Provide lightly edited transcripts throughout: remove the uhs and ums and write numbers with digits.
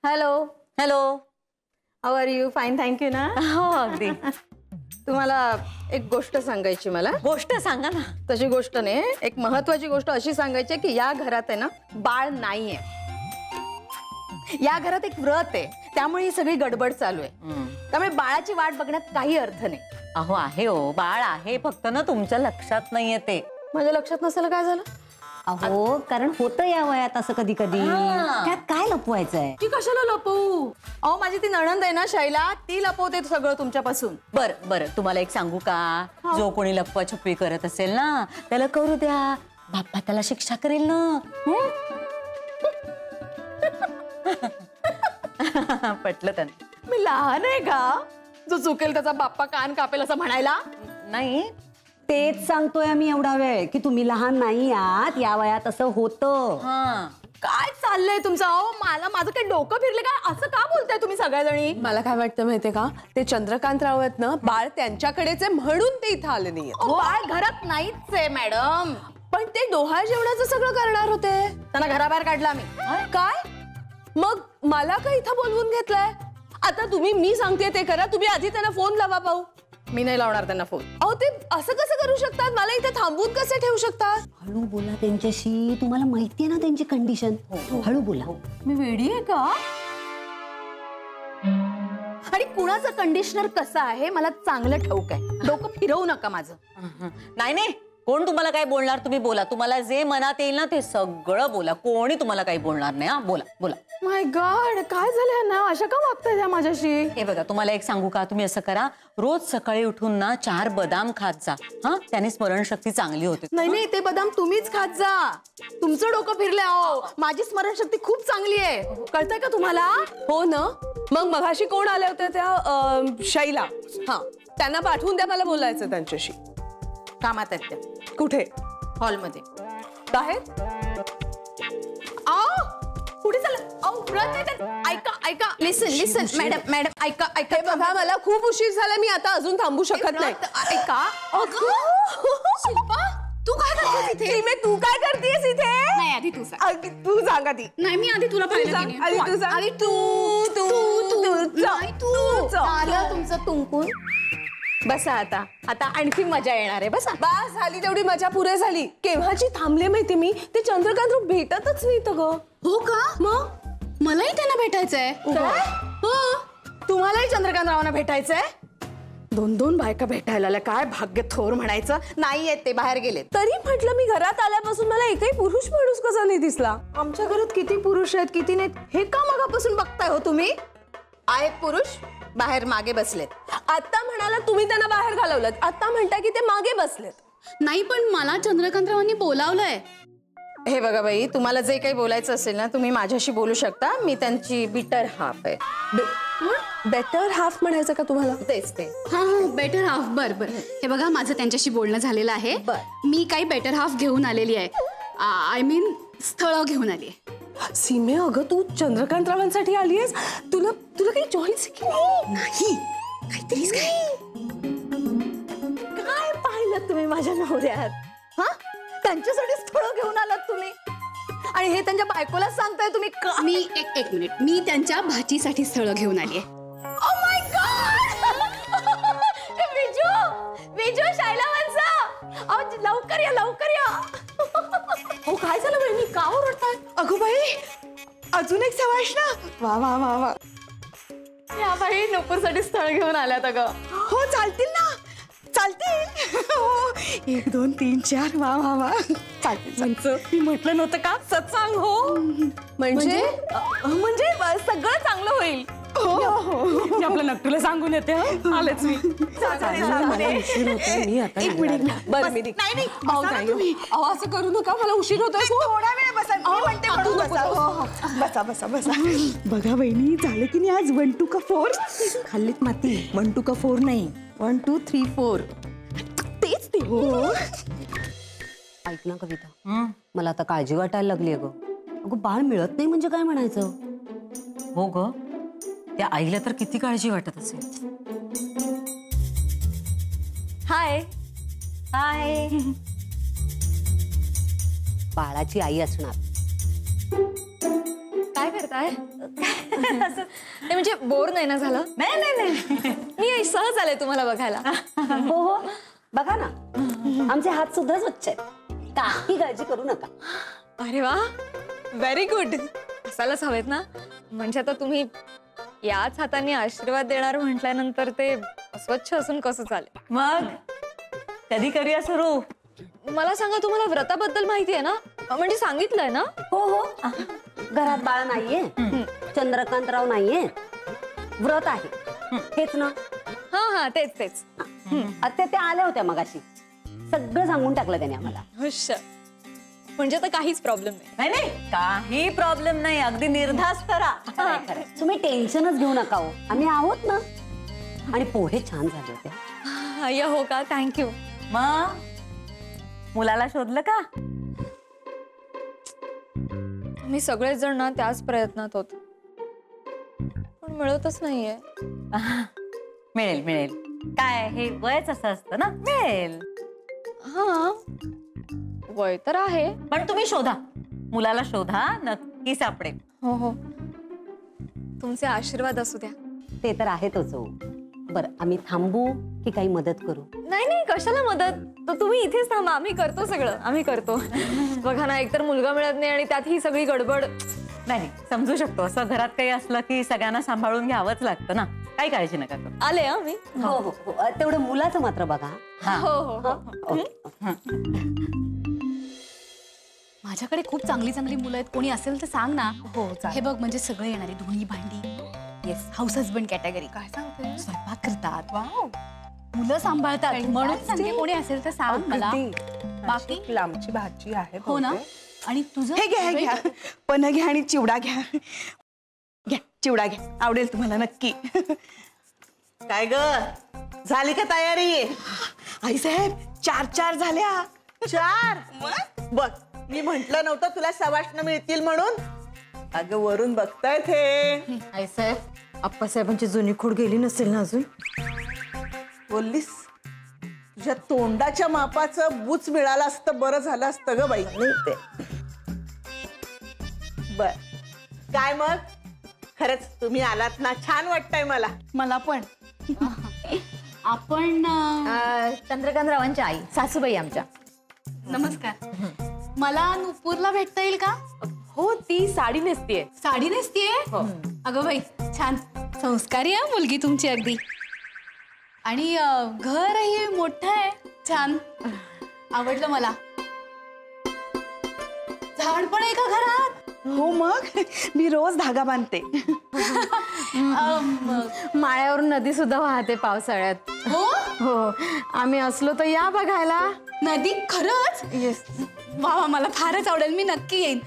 Hello hello. How are you? Fine, thank you ना. हो अगदी. तुम्हाला एक गोष्ट सांगायची मला. गोष्ट सांगा ना. तशी गोष्ट नाही, एक महत्वाची गोष्ट अशी सांगायची की या घरात आहे ना बाळ नाहीये. या घरात एक व्रत आहे, त्यामुळे ही सगळी गडबड चालू आहे. त्यामुळे बाळाची वाट बघण्यात काही अर्थ नाही. अहो आहे हो, बाळ आहे, फक्त ना तुमच्या लक्षात नाहीये ते. माझ्या लक्षात नसेल काय झालं? अहो कारण होतं या वयात असं कधी कधी. त्यात काय लपवायचंय? ती कशाला लपवू? अहो माझी ती नणंद आहे ना शैला, ती लपवते सगळं तुमच्यापासून. बरं बरं, तुम्हाला एक सांगू का? जो कोणी लपवाछपवी करत असेल ना त्याला करू द्या, बाप्पा त्याला शिक्षा करेल ना. पटलं त्यांना. मी लहान आहे का जो चुकेल त्याचा बाप्पा कान कापेल असं म्हणायला? नाही, तेच सांगतोय आम्ही एवढा वेळ की तुम्ही लहान नाही आहात, या वयात असं होतं. काय चाललंय तुमचं? अहो माझं काही डोकं फिरलं काय? असं का बोलताय तुम्ही सगळ्याजणी? मला काय वाटतं माहितीये का, ते चंद्रकांतराव आहेत ना, बाळ त्यांच्याकडेच आहे म्हणून ते इथं आले नाहीये. बाळ घरात नाहीच आहे मॅडम. पण ते डोहाळ जेवणाचं सगळं करणार होते. त्यांना घराबाहेर काढलं आम्ही. काय मग मला काय इथं बोलवून घेतलंय? आता तुम्ही मी सांगते ते करा, तुम्ही आधी त्यांना फोन लावा. पाहू. मी नाही लावणार त्यांना फोन. अहो ते असं कसं करू शकतात? मला इथे थांबवून कसे ठेवू शकतात? हळू बोला त्यांच्याशी, तुम्हाला माहितीये ना त्यांची कंडिशन. हळू बोला. मी वेडी आहे का? आणि कुणाचं कंडिशनर कसं आहे मला चांगलं ठाऊक आहे. डोकं फिरवू नका माझं. नाही नाही, कोण तुम्हाला काय बोलणार? तुम्ही बोला, तुम्हाला जे मनात येईल ना ते सगळं बोला, कोणी तुम्हाला काही बोलणार नाही. हा बोला बोला. माय गॉड, काय झालं ना? अशा का वागताय त्या माझ्याशी? हे बघा, तुम्हाला एक सांगू का, तुम्ही असं करा, रोज सकाळी उठून ना 4 बदाम खात जा. हा, त्याने स्मरणशक्ती चांगली होते. नाही नाही, ते बदाम तुम्हीच खात जा. तुमचं डोकं फिरलंय. अहो माझी स्मरणशक्ती खूप चांगली आहे, कळतंय का तुम्हाला? हो ना. मग मगाशी कोण आले होते? त्या शैला. हा, त्यांना पाठवून द्या, मला बोलायचं त्यांच्याशी. कामात आहेत त्या. कुठे? हॉलमध्ये. बाहेर? कुठे चाललं? ऐका ऐका, लिसन लिसन मॅडम मॅडम ऐका ऐका. बघा मला खूप उशीर झाला, मी आता अजून थांबू शकत नाही. ऐका. शिल्पा, तू काय करतेस इथे? सीमे, तू काय करतेस इथे? नाही, आधी तू सांग. तू सांग आधी. नाही, मी आधी तुला पाहिलं. आधी तू सांग. आधी तू झालं तुमचं तुंकून. बसा आता, आता आणखी मजा येणार आहे. बसा. बस झाली तेवढी मजा, पुरे झाली. केव्हाची थांबले माहिती मी, ते चंद्रकांत भेटतच नाही तर ग. हो का? मग मलाही त्यांना भेटायचंय. हो, तुम्हालाही चंद्रकांतरावांना भेटायचंय? 2 बायका भेटायला आल्या. काय भाग्य थोर म्हणायचं. नाही आहेत ते, बाहेर गेलेत. तरी म्हटलं मी घरात आल्यापासून मला एकही पुरुष माणूस कसा नाही दिसला. आमच्या घरात किती पुरुष आहेत किती नाहीत हे का मगापासून बघताय हो तुम्ही? आहेत पुरुष, बाहेर मागे बसलेत. आता म्हणाला तुम्ही त्यांना बाहेर घालवलं, आता म्हणता की ते मागे बसलेत. नाही, पण मला चंद्रकांतरावांनी बोलावलंय. हे बघा बाई, तुम्हाला जे काही बोलायचं असेल ना तुम्ही माझ्याशी बोलू शकता. मी त्यांची बिटर हाफ आहे. बेटर हाफ म्हणायचं का तुम्हाला? तेच ते. हा हा, बेटर हाफ. बर बर. हे बघा, माझं त्यांच्याशी बोलणं झालेलं आहे. मी काही बेटर हाफ घेऊन आलेली आहे. आय मीन स्थळ घेऊन आली आहे. सीमे, अगं तू चंद्रकांतरावांसाठी आली आहेस? तुला काही चॉईस की नाही? काहीतरीच काय. काय पाहिलं तुम्ही माझ्या नवऱ्यात? हा, त्यांच्यासाठी स्थळ घेऊन आलात तुम्ही आणि हे त्यांच्या बायकोला सांगताय तुम्ही? मी एक मिनिट, मी त्यांच्या भाचीसाठी स्थळ घेऊन आली आहे. Oh my God! Viju Shylla वंसा, लवकर या लवकर या. हो, काय झालं बहिणी? का ओरडताय? अगो बाई, अजून एक सवाश ना. वा वा वा वा. या बाई नोकरसाठी स्थळ घेऊन आल्यात अगं. हो, चालतील ना, चालतील. 1 2 3 4. वा वा वा, चालतील. मी म्हटलं नव्हतं का, सत्संग हो. म्हणजे सगळं चांगलं होईल. मी आपल्या नक्कीला सांगून येते. आलेच मी. बरं मी असं करू नका, मला उशीर होतोय. थोडा वेळ बसा. बसा. बघा बहिणी, झालं की नाही आज 1 2 का 4? खाल्लीत माती. 1 2 का 4 नाही, 1 2 3 4. तेच ते. हो, ऐक ना कविता, मला आता काळजी वाटायला लागली. अगं बाळ मिळत नाही म्हणजे काय म्हणायचं? हो ग, त्या आईला तर किती काळजी वाटत असेल. हाय हाय. बाळाची आई असणार. काय करताय ते म्हणजे बोर नाही ना झालं? नाही नाही नाही मी सहज आले तुम्हाला बघायला. हो हो बघा ना आमचे हात सुद्धा स्वच्छ आहेत, काही काळजी करू नका. अरे वा, व्हेरी गुड. असायलाच हवेत ना, म्हणजे आता तुम्ही याच हाताने आशीर्वाद देणार म्हटल्यानंतर ते अस्वच्छ असून कसं चालेल. मग कधी करूया सुरू? मला सांगा, तुम्हाला व्रताबद्दल माहिती आहे ना? म्हणजे सांगितलंय ना? हो हो घरात बाळ नाहीये, चंद्रकांतराव नाहीये, व्रत आहे हेच ना. हा हा तेच तेच. आता त्या आल्या होत्या मगाशी, सगळं सांगून टाकलं त्याने आम्हाला. हुश. म्हणजे आता काहीच प्रॉब्लेम नाही. नाही नाही काही प्रॉब्लेम नाही, अगदी निर्धास्त राहा. तुम्ही टेन्शनच घेऊ नका हो, आम्ही आहोत ना. आणि पोहे छान झाले होते. अय्या हो का, थँक्यू. मग मुलाला शोधलं का? मी सगळेच जण ना त्याच प्रयत्नात होत, पण मिळतच नाहीये. मिळेल मिळेल, काय हे वयच असं असतं ना, मिळेल. हा वय तर आहे, पण तुम्ही शोधा, मुलाला शोधा, नक्की सापडेल. हो हो, तुमचे आशीर्वाद असू द्या. ते तर आहेतच हो. बरं आम्ही थांबू की काही मदत करू? नाही नाही, कशाला मदत, तर तुम्ही इथेच थांबा, आम्ही करतो सगळं, आम्ही करतो. बघा ना, एकतर मुलगा मिळत नाही आणि त्यात ही सगळी गडबड. नाही समजू शकतो, असं घरात काही असलं की सगळ्यांना सांभाळून घ्यावंच लागतं ना. काही काळजी नका करू. आले हा मी. हो हो हो. तेवढं मुलाचं मात्र बघा. हो हो हो. ओके. माझ्याकडे खूप चांगली चांगली मुलं आहेत, कोणी असेल तर सांग ना. हो हे बघ, म्हणजे सगळे येणारे, धुणी भांडी, येस, हाऊस हजबंड कॅटेगरी. काय सांगते, स्वयंपाक करतात, वाव, मुलं सांभाळतात, म्हणून सांगते कोणी असेल तर सांग मला. बाकी लांबची भाजी आहे हो ना. आणि तुझं हे घ्या, हे घ्या, पण घ्या आणि चिवडा घ्या. घ्या चिवडा घ्या, आवडेल तुम्हाला नक्की. काय ग, झाली का तयारी? आई साहेब 4 झाल्या. 4? बघ, मी म्हंटल नव्हतं तुला सवाष्ण मिळतील म्हणून. अगं वरून बघतायत हे. आई साहेब, आप्पासाहेबांची जुनी खोड गेली नसेल ना अजून? बोललीस, तुझ्या तोंडाच्या मापाचं बूच मिळालं असतं बरं झालं असतं ग बाई. नाही ते बर. काय मग, खरंच तुम्ही आलात ना, छान वाटतंय मला. मला पण. आपण चंद्रकांतरावांची आई, सासूबाई आमच्या. नमस्कार. मला नुपूरला भेटता येईल का? हो, ती साडी नेसतीये. साडी नेसतीये? अगं बाई, छान संस्कारी आहे मुलगी तुमची अगदी. आणि घरही मोठं आहे, छान, आवडलं मला. झाड पण आहे का घरात? हो मग, मी रोज धागा बांधते. माळ्यावरून नदी सुद्धा वाहते पावसाळ्यात. हो हो, आम्ही असलो तर या बघायला. नदी? खरंच? येस. वा वा, मला फारच आवडेल, मी नक्की येईन.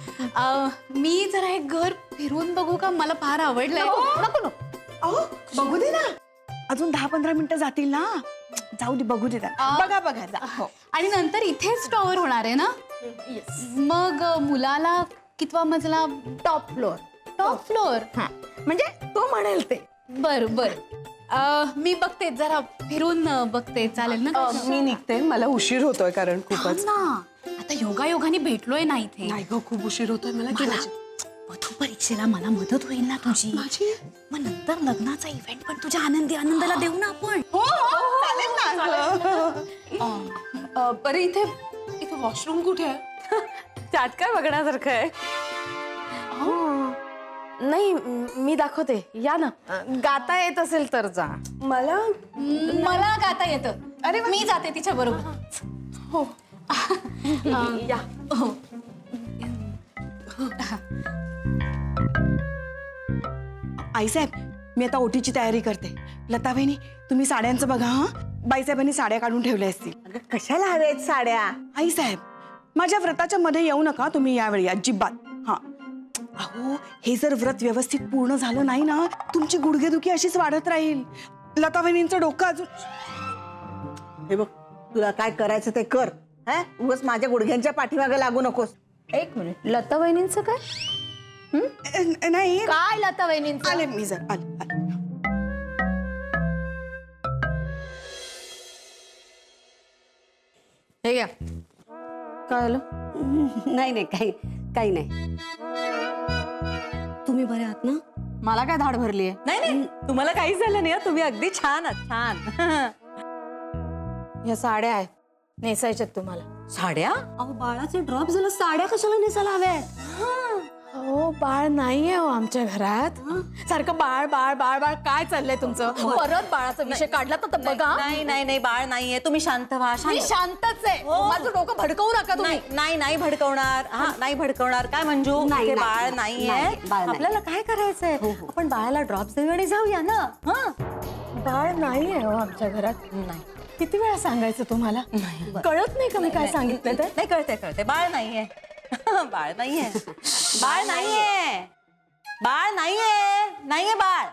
मी जरा हे घर फिरवून बघू का? मला फार आवडलंय. नको नको, अहो बघू दे ना, अजून 10-15 मिनिटं जातील ना. जाऊ दे, बघू दे त्यांना. बघा बघा जा. हो. आणि नंतर इथेच टॉवर होणार आहे ना? मग मुलाला कितवा मजला? Top floor. Top floor. हा, म्हणजे तो म्हणेल ते. बर बर. मी बघते, जरा फिरून बघते, चालेल ना? मी निघते, मला उशीर होतोय कारण थांब खूपच. ना, आता योगायोगाने भेटलोय ना इथे. नाही ग, खूप उशीर होतोय मला. वधू परीक्षेला मला मदत होईल ना तुझी? मग नंतर लग्नाचा इव्हेंट पण तुझ्या आनंदाला देऊ ना आपण. हो चालेल ना. बरं, इथे वॉशरूम कुठे आहे? त्यात काय बघण्यासारखं आहे? नाही, मी दाखवते, या ना. गाता येत असेल तर जा. मला गाता येतं. अरे, मी जाते तिच्या बरोबर. हो. या. हो. आईसाहेब, मी आता ओटीची तयारी करते. लता बहिणी, तुम्ही साड्यांचं बघा. हा, बाईसाहेबांनी साड्या काढून ठेवल्या असतील. अगं कशाला हव्यात साड्या? आईसाहेब, माझ्या व्रताच्या मध्ये येऊ नका तुम्ही यावेळी, अजिबात. हा, अहो, हे जर व्रत व्यवस्थित पूर्ण झालं नाही ना, तुमची गुडघेदुखी अशीच वाढत राहील. लता बहिणींचं डोकं अजून. हे बघ, तुला काय करायचं ते कर. उगाच माझ्या गुडघ्यांच्या पाठीमागे लागू नकोस. एक मिनिट, लता वहिनींचं काय? नाही, काय लता वहिनींचं? आले मी जर आले. हे घ्या. काय आलं? नाही नाही, काही नाही. तुम्ही तुम्ही बरे आहात ना? मला काय धाड भरलीये? नाही नाही तुम्हाला काहीच झालं नाही हं. तुम्ही अगदी छान आहात छान. ह्या साड्या आहेत नेसायच्यात तुम्हाला. साड्या अहो बाळाचे ड्रॉप झालं, साड्या कशाला नेसायला हव्यात? हो बाळ नाहीये हो आमच्या घरात. सारखं बाळ बाळ बाळ बाळ काय चाललंय तुमचं? परत बाळाचा विषय काढला तर बघा. नाही नाही नाही बाळ नाहीये तुम्ही शांत व्हा मी शांतच आहे. माझं डोकं भडकवू नका तुम्ही. नाही नाही नाही भडकवणार. हा नाही भडकवणार. काय मंजू नाही, इथे नाही, बाळ नाहीये. नाही, बाळ नाही. आपल्याला काय करायचंय आपण बाळाला ड्रॉप देऊ आणि जाऊया ना. हा बाळ नाहीये हो आमच्या घरात. नाही किती वेळा सांगायचं तुम्हाला? कळत नाही का मी काय सांगितलं तर? नाही कळते कळते बाळ नाहीये. बाळ नाहीये. बाळ नाहीये. बाळ नाहीये. नाहीये बाळ.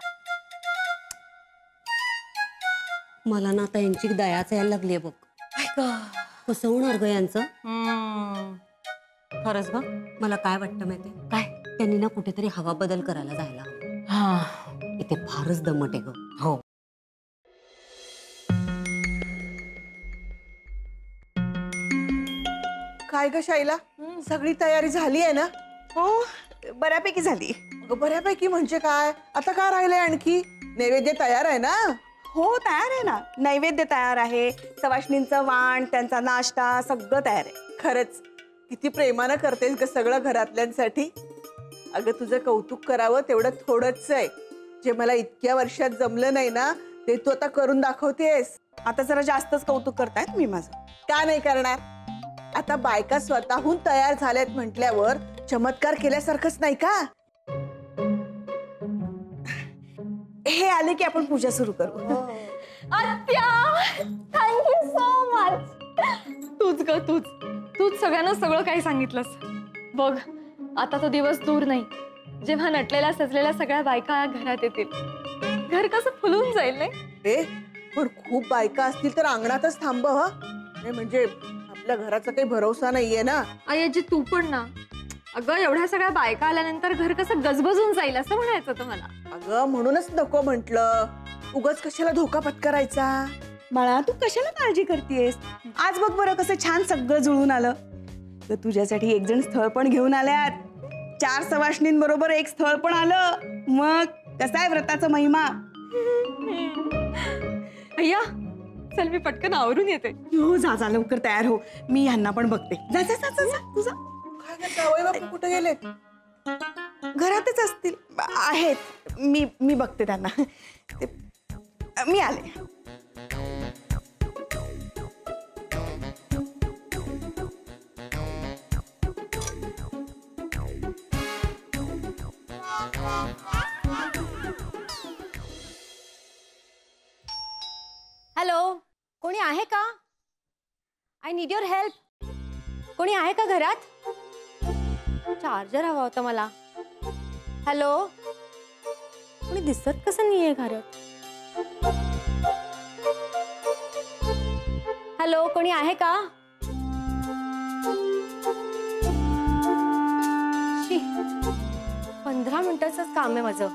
मला ना आता यांची दयाच यायला लागलीये बघ. कसं होणार ग यांचं? खरंच ग मला काय वाटतं माहितीये काय त्यांनी ना कुठेतरी हवा बदल करायला जायला हवं. हा इथे फारच दमट आहे ग. हो काय ग शाईला सगळी तयारी झाली आहे ना? हो बऱ्यापैकी झाली. अगं बऱ्यापैकी म्हणजे काय? आता काय राहिलंय आणखी? नैवेद्य तयार आहे ना? हो तयार आहे ना. नैवेद्य तयार आहे, सवाष्णींचं वाण, त्यांचा नाश्ता सगळं तयार आहे. खरंच किती प्रेमानं करतेस ग सगळं घरातल्यांसाठी. अगं तुझं कौतुक करावं तेवढं थोडंच आहे. जे मला इतक्या वर्षात जमलं नाही ना ते तू आता करून दाखवतेस. आता जरा जास्तच कौतुक करताय तुम्ही माझं. का नाही करणार? आता बायका स्वतःहून तयार झाल्यात म्हटल्यावर चमत्कार केल्यासारखंच नाही का? हे आले की आपण पूजा सुरू करू. आत्या थँक्यू सो मच. तूच ग तूच सगळ्यांना सगळं काही सांगितलंस. बघ आता तो दिवस दूर नाही जेव्हा नटलेल्या सजलेल्या सगळ्या बायका घरात येतील. घर कसं फुलून जाईल नाही? ए पण खूप बायका असतील तर अंगणातच थांब ह. नाही म्हणजे आपल्या घराचा काही भरोसा नाहीये ना. आजी तू पण ना. अगं एवढ्या सगळ्या बायका आल्यानंतर घर कसं गजबजून जाईल असं म्हणायचं होतं मला. अगं म्हणूनच नको म्हंटल. उगाच कशाला धोका पत्करायचा. मला तू कशाला काळजी करतेस? आज बघ बरं कसं छान सगळं जुळून आलं. तर तुझ्यासाठी एक जण स्थळ पण घेऊन आल्यात. 4 सवाष्णींबरोबर एक स्थळ पण आलं. मग कसा आहे व्रताचा महिमा? अय्या चल मी पटकन आवरून येते. हो जा लवकर तयार हो. मी ह्यांना पण बघते. जा जा जा जा तुझा. काय ग, जावई बापू कुठे गेलेत? घरातच असतील. आहेत. मी बघते त्यांना. मी आले. हॅलो, कोणी आहे का? I need your help. कोणी आहे का घरात? चार्जर हवा होता मला. हॅलो, कोणी दिसत कसं नाहीये घरात? हॅलो, कोणी आहे का? शी, 15 मिनिटाचंच काम आहे माझं.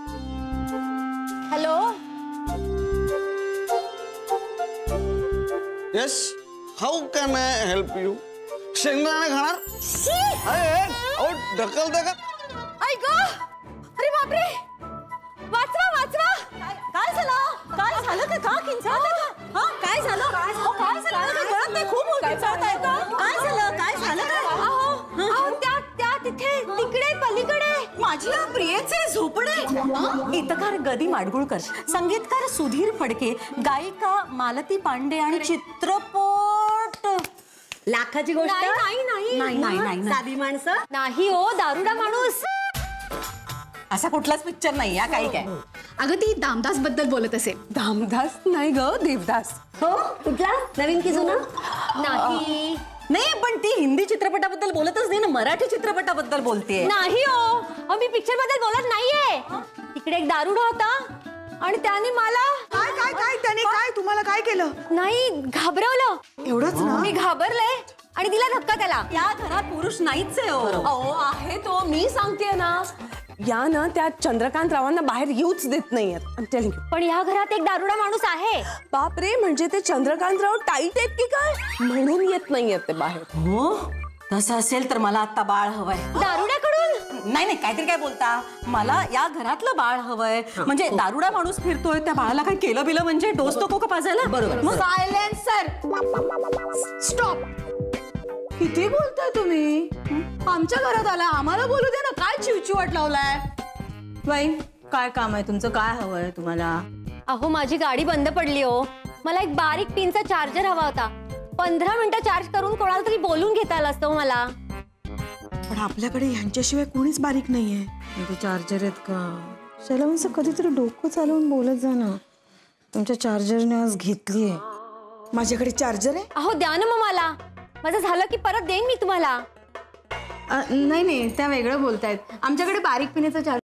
Hello, Yes, how can I help you? शेंगदाणे खाणार? ढकल ढकल. आई ग, अरे बापरे, वाचवा वाचवा. काय झालं? काय झालं का? का किंचाळताय का? हा काय झालं? काय झालं? गळत नाही खूप किंचाळताय का? काय झालं? काय झालं का? अहो त्या तिथे तिकडे पलीकडे माझी प्रियचे झोपडे. गीतकार गदी माडगुळकर, संगीतकार सुधीर फडके, गायिका मालती पांडे आणि चित्रपट लाखाची गोष्ट नाही. साधी माणसं नाही हो, दारुडा माणूस. असा कुठलाच पिक्चर नाही या काही काय. अगं ती दामदास बद्दल बोलत असेल. दामदास नाही ग, देवदास. हो कुठला नवीन की जुना? नाही नाही पण ती हिंदी चित्रपटाबद्दल बोलतच नाही ना, मराठी चित्रपटाबद्दल बोलतेय. नाही हो, मी पिक्चर बद्दल बोलत नाहीये. तिकडे एक दारुडा होता आणि त्याने मला काय त्याने काय तुम्हाला काय केलं? नाही घाबरवलं. एवढंच ना? मी घाबरले आणि दिला धक्का त्याला. या घरात पुरुष नाहीच आहे हो. अहो आहे तो, मी सांगतेय ना. या ना त्या चंद्रकांत रावांना बाहेर येऊच देत नाहीयेत. पण या घरात एक दारुडा माणूस आहे. बापरे, म्हणजे ते चंद्रकांत राव टाईट आहेत की काय म्हणून येत नाहीयेत ते बाहेर. हो तसं असेल तर मला आता बाळ हवंय. दारुड्याकडून? नाही नाही काहीतरी काय बोलता मला या घरातलं बाळ हवंय म्हणजे दारुडा माणूस फिरतोय त्या बाळाला काय केलं बिलं म्हणजे डोस तो का पाजायला बरोबर सायलेन्सर, स्टॉप. किती बोलताय तुम्ही? आमच्या घरात आला, आम्हाला बोलू दे ना. काय चिवचिवाट लावलाय? बाई काय काम आहे तुमचं? काय हवंय तुम्हाला? अहो माझी गाडी बंद पडली हो. मला एक बारीक पिनचा चार्जर हवा होता. 15 मिनिटं चार्ज करून कोणाला तरी बोलून घेता आलं असतं मला. पण आपल्याकडे ह्यांच्याशिवाय कोणीच बारीक नाहीये. ते चार्जर आहेत का? शैलवंश कधीतरी डोकं चालवून बोलत जा ना. तुमच्या चार्जरने आज घेतलीये. माझ्याकडे चार्जर आहे. अहो द्या ना मग मला. माझं झालं की परत देईन मी तुम्हाला. नाही नाही, त्या वेगळं बोलतायत. आमच्याकडे बारीक पिण्याचा चार्जर.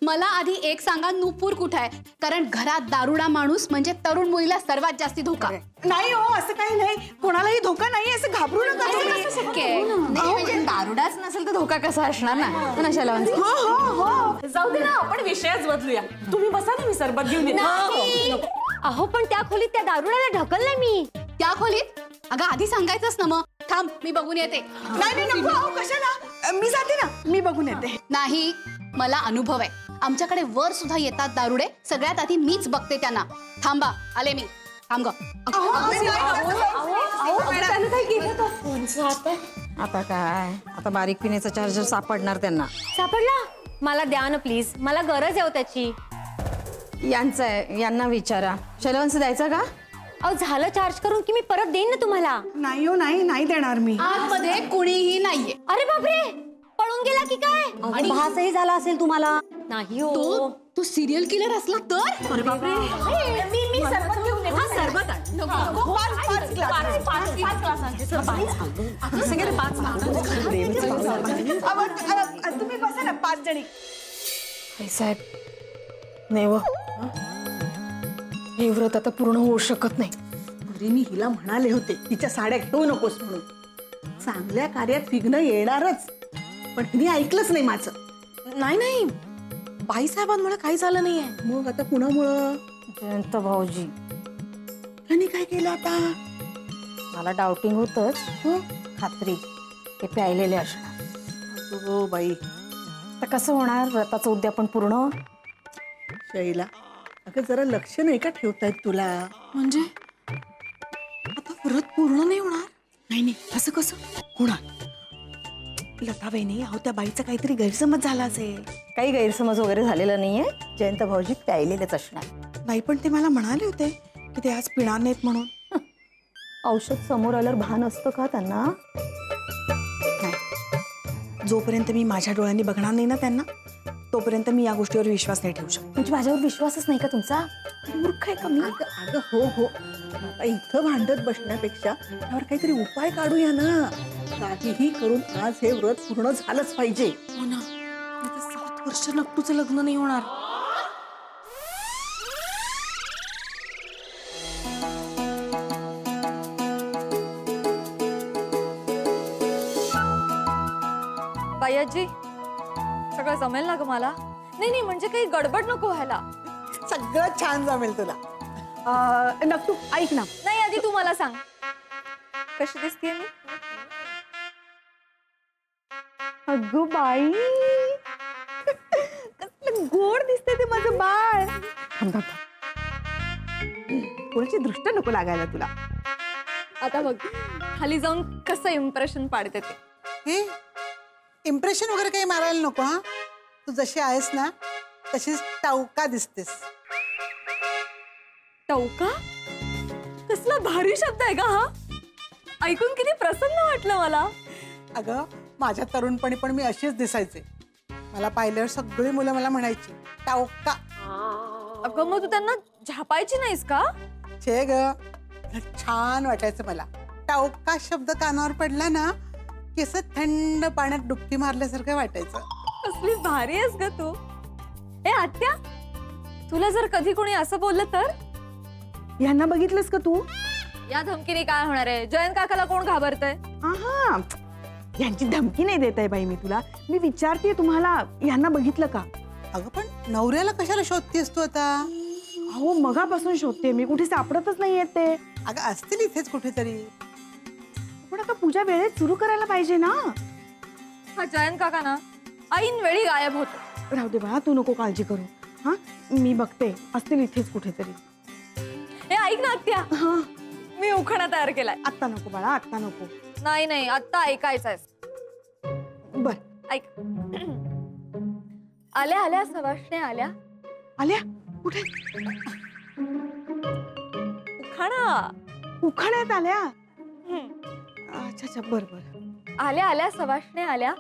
मला आधी एक सांगा, नुपूर कुठे आहे? कारण घरात दारुडा माणूस म्हणजे तरुण मुलीला सर्वात जास्ती धोका. नाही हो, असं काही नाही. कोणालाही धोका नाही, असं घाबरू नका तुम्ही. शक्य आहे. नाही म्हणजे दारुडाच नसेल तर धोका कसा असणार ना शैलवंश? हो हो हो. जाऊ दे ना आपण विषयच बदलूया. तुम्ही बसा ना मी सरबत घेऊन येते. अहो पण त्या खोलीत त्या दारुडाला ढकललंय मी. त्या खोलीत? अगं आधी सांगायचंच ना मग. थांब मी बघून येते. नाही नाही नको. अहो, कशाला? मी जाते ना, मी बघून येते. नाही, मला अनुभव आहे. आमच्याकडे वर सुद्धा येतात दारुडे. सगळ्यात आधी मीच बघते त्यांना. थांबा, आले मी. थांब ग. आता काय? आता बारीक पिण्याचा चार्जर सापडणार त्यांना. सापडला? मला द्या ना प्लीज. मला गरज आहे हो त्याची. यांचं आहे, यांना विचारा. शैलवंश द्यायचा का? अहो झालं चार्ज करून की मी परत देईन ना तुम्हाला. नाही हो, नाही नाही देणार मी. आतमध्ये कुणीही नाहीये. अरे बापरे, पळून गेला की काय? आणि भासही झाला असेल तुम्हाला. नाही हो. तू सिरियल किलर असला तर? अरे बापरे मी सरबत घेऊन येते. हा सरबत आण. तुम्ही बसा ना, 5 जणी. साहेब नाही व, हे व्रत आता पूर्ण होऊ शकत नाही. अरे मी हिला म्हणाले होते तिच्या साड्या घेऊ नकोस म्हणून. चांगल्या कार्यात विघ्न येणारच, पण हिने ऐकलंच नाही माझं. नाही नाही, बाईसाहेबांमुळे काही झालं नाहीये. मग आता कुणामुळं? जयंत भाऊजी. त्यांनी काय केलं आता? मला डाऊटिंग होतच. खात्री ते प्यायलेले असणार. हो बाई, तर कसं होणार व्रताचं उद्यापन पूर्ण? शैला अगं जरा लक्ष नाही का ठेवतायत तुला? म्हणजे आता व्रत पूर्ण नाही होणार? नाही नाही, असं कसं होणार? लता वहिनी, अहो त्या बाईचा काहीतरी गैरसमज झाला असेल. काही गैरसमज वगैरे झालेला नाहीये. जयंत भाऊजी प्यायलेलेच असणार. नाही पण ते मला म्हणाले होते की ते आज पिणार नाहीत म्हणून. औषध समोर आल्यावर भान असतं का त्यांना? नाही, जोपर्यंत मी माझ्या डोळ्यांनी बघणार नाही ना त्यांना, तोपर्यंत मी या गोष्टीवर विश्वास नाही ठेवू शकत. म्हणजे माझ्यावर विश्वासच नाही का तुमचा? मूर्ख आहे का मी? अगं हो हो, आता इथं भांडत बसण्यापेक्षा त्यावर काहीतरी उपाय काढूया ना. काहीही करून आज हे व्रत पूर्ण झालंच पाहिजे. हो ना, 7 वर्ष नक्कूचं लग्न नाही होणार. बायाजी सगळं जमेल ना ग मला? नाही नाही म्हणजे काही गडबड नको व्हायला. सगळं छान जमेल तुला. नक्कू ऐक ना. नाही आधी तू मला सांग कशी दिसतेय मी? अगं बाई, कसलं गोड दिसते ते माझं बाळ. कोणाची दृष्ट नको लागायला तुला. आता बघ खाली जाऊन कसं इम्प्रेशन पाडते ते. हे इम्प्रेशन वगैरे काही मारायला नको. हा, तू जशी आहेस ना तशीच टाऊका दिसतेस. टवका? कसला भारी शब्द आहे का हा? ऐकून किती प्रसन्न वाटलं मला. अगं माझ्या तरुणपणी पण मी अशीच दिसायचे. मला पाहिल्यावर सगळी मुलं मला म्हणायची टाऊका. अगं मग तू त्यांना झापायची नाहीस का? छे ग, छान वाटायचं मला. टाऊका शब्द कानावर पडला ना की असं थंड पाण्यात डुबकी मारल्यासारखं वाटायचं. कसली भारी आहेस ग तू. ए आत्या, तुला जर कधी कोणी असं बोललं तर? यांना बघितलंस का तू? या धमकीने काय होणार आहे? जयंत काकाला कोण घाबरतंय? हा, यांची धमकी नाही देत आहे बाई मी तुला. मी विचारते तुम्हाला, यांना बघितलं का? अगं पण नवऱ्याला कशाला शोधतेस तू आता? अहो मगापासून शोधते मी, कुठे सापडतच नाहीये ते. अगं असतील इथेच कुठेतरी. पण आता पूजा वेळेत सुरू करायला पाहिजे ना. हा जयंत काका ना ऐन वेळी गायब होतो. राहू दे बाळा, तू नको काळजी करू. हा, मी बघते, असतील इथेच कुठेतरी. हे ऐक ना आत्या, मी उखाणा तयार केलाय. आत्ता नको बाळा, आत्ता नको. नाही नाही, आत्ता ऐकायचंय. बर, ऐक. आल्या आल्या सवाष्णे आल्या. आल्या कुठे? उखाणा. उखाण्यात आल्या. अच्छा अच्छा, बर बर. आल्या आल्या सवाष्णे आल्या,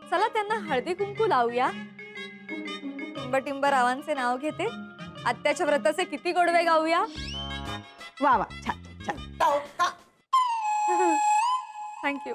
चला त्यांना हळदी कुंकू लावूया. टिंब रावांचे नाव घेते, आत्याच्या व्रताचे किती गोडवे गाऊया. वा वा, छान छान. थँक्यू.